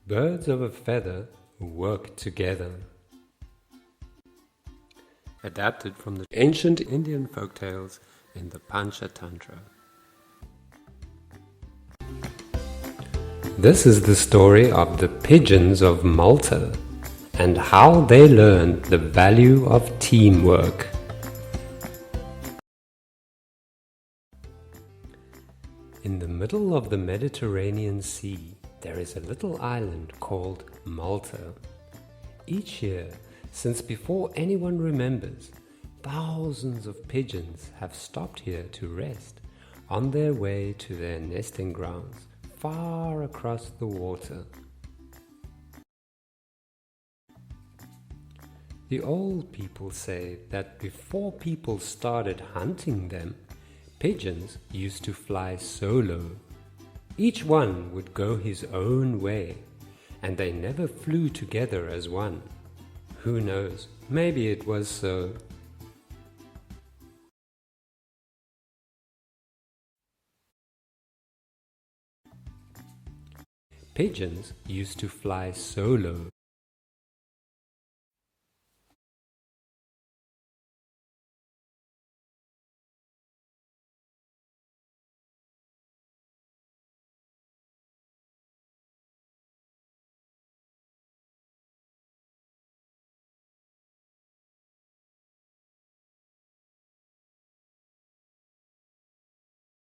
Birds of a feather work together. Adapted from the ancient Indian folktales in the Panchatantra. This is the story of the pigeons of Malta and how they learned the value of teamwork. In the middle of the Mediterranean Sea, there is a little island called Malta. Each year, since before anyone remembers, thousands of pigeons have stopped here to rest on their way to their nesting grounds far across the water. The old people say that before people started hunting them, pigeons used to fly solo. Each one would go his own way, and they never flew together as one. Who knows, maybe it was so. Pigeons used to fly solo.